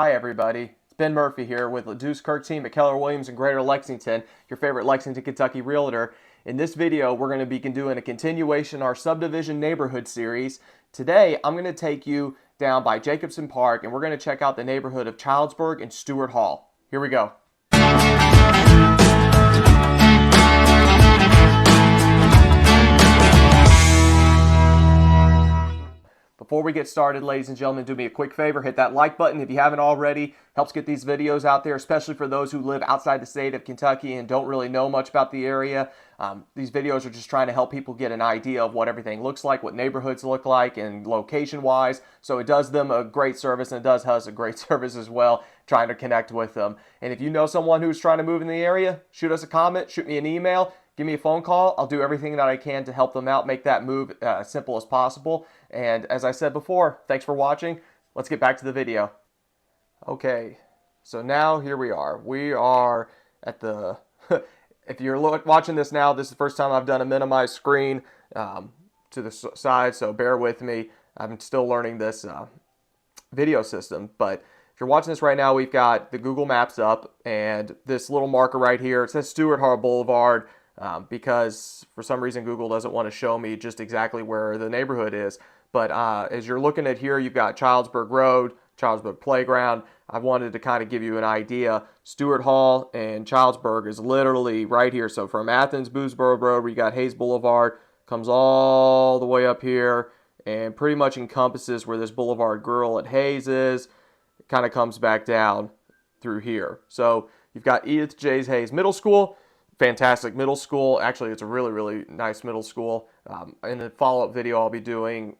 Hi everybody, it's Ben Murphy here with the Deuce Kirk team at Keller Williams in Greater Lexington, your favorite Lexington, Kentucky realtor. In this video, we're going to be doing a continuation of our subdivision neighborhood series. Today, I'm going to take you down by Jacobson Park and we're going to check out the neighborhood of Chilesburg and Stewart Hall. Here we go. Before we get started, ladies and gentlemen, do me a quick favor. Hit that like button if you haven't already. Helps get these videos out there, especially for those who live outside the state of Kentucky and don't really know much about the area. These videos are just trying to help people get an idea of what everything looks like, what neighborhoods look like, and location-wise. So it does them a great service, and it does us a great service as well, trying to connect with them. And if you know someone who's trying to move in the area, shoot us a comment, shoot me an email. Give me a phone call. I'll do everything that I can to help them out, make that move as simple as possible. And as I said before, thanks for watching. Let's get back to the video. Okay, so now here we are. We are at the, if you're watching this now, this is the first time I've done a minimized screen to the side, so bear with me. I'm still learning this video system, but if you're watching this right now, we've got the Google Maps up, and this little marker right here, it says Stewart Hall Boulevard. Because for some reason Google doesn't want to show me just exactly where the neighborhood is. But as you're looking at here, you've got Chilesburg Road, Chilesburg Playground. I wanted to kind of give you an idea. Stewart Hall and Chilesburg is literally right here. So from Athens, Boosboro Road, where you got Hayes Boulevard, comes all the way up here and pretty much encompasses where this Boulevard Grill at Hayes is. It kind of comes back down through here. So you've got Edith J. Hayes Middle School. Fantastic middle school. Actually, it's a really, really nice middle school. In the follow-up video, I'll be doing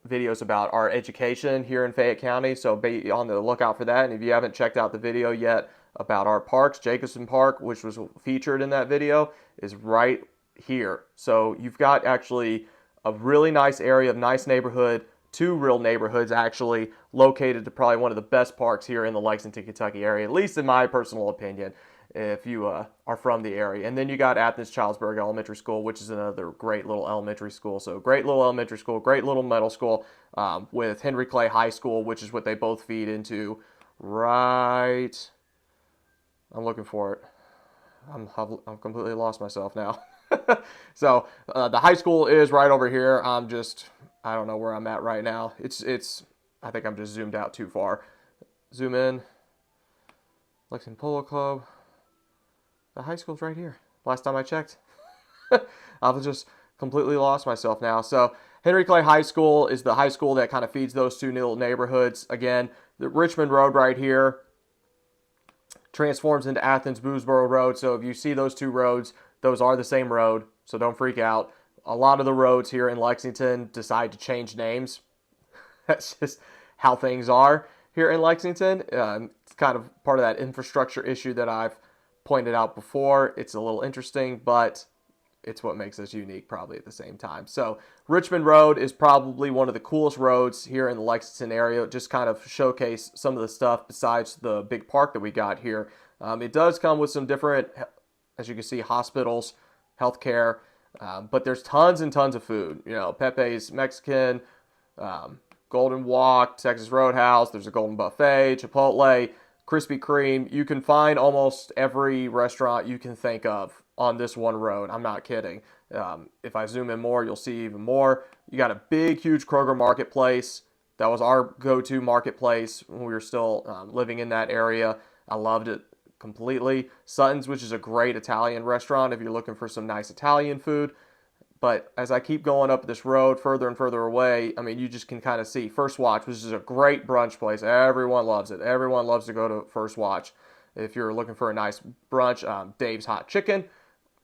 videos about our education here in Fayette County, so be on the lookout for that. And if you haven't checked out the video yet about our parks, Jacobson Park, which was featured in that video, is right here. So you've got actually a really nice area of nice neighborhood, two real neighborhoods actually, located to probably one of the best parks here in the Lexington, Kentucky area, at least in my personal opinion, if you are from the area. And then you got Athens Chilesburg Elementary School, which is another great little elementary school. So great little elementary school, great little middle school, with Henry Clay High School, which is what they both feed into. Right, I'm looking for it. I'm completely lost myself now. So the high school is right over here. I don't know where I'm at right now. I think I'm just zoomed out too far. Zoom in. Lexington Polo Club. The high school's right here. Last time I checked. I've just completely lost myself now. So Henry Clay High School is the high school that kind of feeds those two little neighborhoods. Again, the Richmond Road right here transforms into Athens Boosboro Road. So if you see those two roads, those are the same road. So don't freak out. A lot of the roads here in Lexington decide to change names. That's just how things are here in Lexington. It's kind of part of that infrastructure issue that I've pointed out before. It's a little interesting, but it's what makes us unique probably at the same time. So Richmond Road is probably one of the coolest roads here in the Lexington area. Just kind of showcase some of the stuff besides the big park that we got here. It does come with some different, as you can see, hospitals, healthcare, but there's tons and tons of food. You know, Pepe's Mexican, Golden Walk, Texas Roadhouse, there's a Golden Buffet, Chipotle, Krispy Kreme. You can find almost every restaurant you can think of on this one road. I'm not kidding. If I zoom in more, you'll see even more. You got a big, huge Kroger marketplace. That was our go-to marketplace when we were still living in that area. I loved it completely. Sutton's, which is a great Italian restaurant if you're looking for some nice Italian food. But as I keep going up this road further and further away, I mean, you just can kind of see First Watch, which is a great brunch place. Everyone loves it. Everyone loves to go to First Watch. If you're looking for a nice brunch, Dave's Hot Chicken.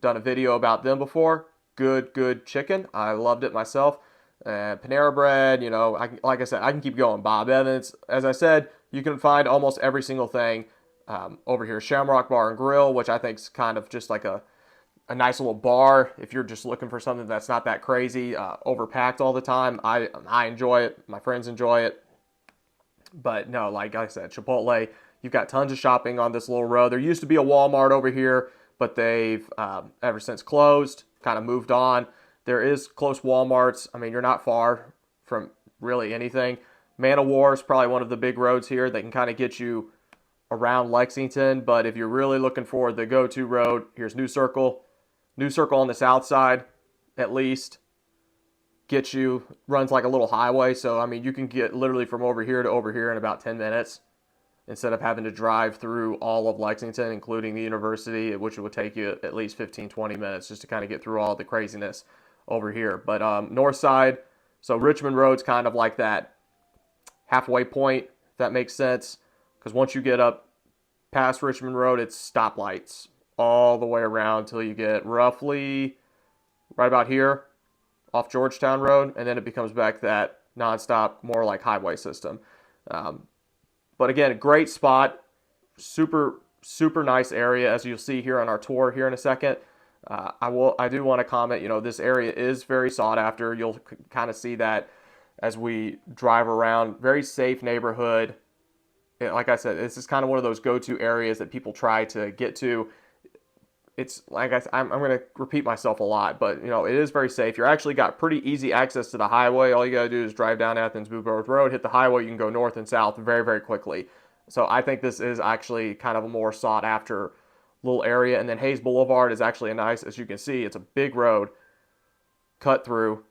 Done a video about them before. Good chicken. I loved it myself. Panera Bread, you know, like I said, I can keep going. Bob Evans. As I said, you can find almost every single thing over here. Shamrock Bar and Grill, which I think is kind of just like a nice little bar if you're just looking for something that's not that crazy, overpacked all the time. I enjoy it. My friends enjoy it. But no, like I said, Chipotle, you've got tons of shopping on this little road. There used to be a Walmart over here, but they've ever since closed, kind of moved on. There is close Walmarts. I mean, you're not far from really anything. Man of War is probably one of the big roads here that can kind of get you around Lexington. But if you're really looking for the go-to road, here's New Circle. New Circle on the south side, at least, runs like a little highway. So, I mean, you can get literally from over here to over here in about 10 minutes instead of having to drive through all of Lexington, including the university, which would take you at least 15, 20 minutes just to kind of get through all the craziness over here. But north side, so Richmond Road's kind of like that halfway point, if that makes sense. Because once you get up past Richmond Road, it's stoplights all the way around until you get roughly right about here off Georgetown Road, and then it becomes back that nonstop, more like highway system. But again, a great spot, super nice area, as you'll see here on our tour here in a second. I do want to comment, this area is very sought after. You'll kind of see that as we drive around. Very safe neighborhood. Like I said, this is kind of one of those go-to areas that people try to get to. It's like I'm going to repeat myself a lot, but it is very safe. You're actually got pretty easy access to the highway. All you got to do is drive down Athens Boothroad Road, hit the highway. You can go north and south very, very quickly. So I think this is actually kind of a more sought after little area. And then Hayes Boulevard is actually a nice, as you can see, it's a big road cut through,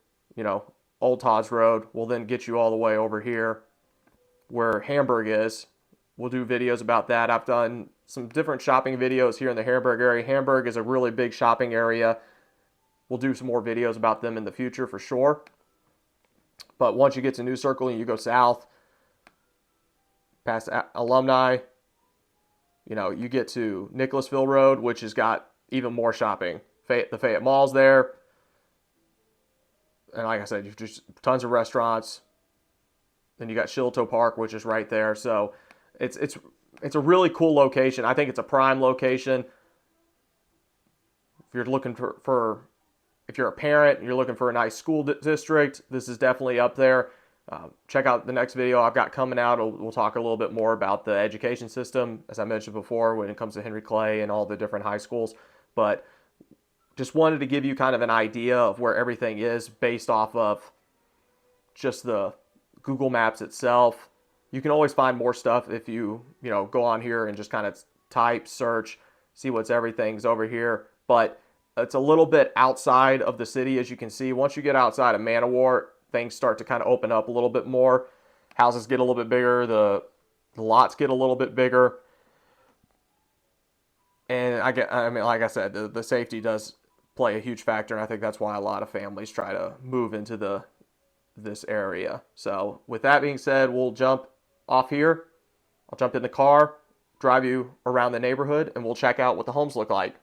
Old Todd's Road will then get you all the way over here where Hamburg is. We'll do videos about that. I've done some different shopping videos here in the Hamburg area. Hamburg is a really big shopping area. We'll do some more videos about them in the future for sure. But once you get to New Circle and you go south, past Alumni, you get to Nicholasville Road, which has got even more shopping. The Fayette Mall's there. And like I said, you've just tons of restaurants. Then you got Shillito Park, which is right there. So it's a really cool location. I think it's a prime location. If you're looking if you're a parent and you're looking for a nice school district, this is definitely up there. Check out the next video I've got coming out. We'll talk a little bit more about the education system, as I mentioned before, when it comes to Henry Clay and all the different high schools. But just wanted to give you kind of an idea of where everything is based off of just the Google Maps itself. You can always find more stuff if you go on here and just kind of type, search, see everything's over here. But it's a little bit outside of the city, as you can see. Once you get outside of Man of War, things start to kind of open up a little bit more. Houses get a little bit bigger. The lots get a little bit bigger. And like I said, the safety does play a huge factor, and I think that's why a lot of families try to move into this area. So with that being said, we'll jump off here. I'll jump in the car, drive you around the neighborhood, and we'll check out what the homes look like.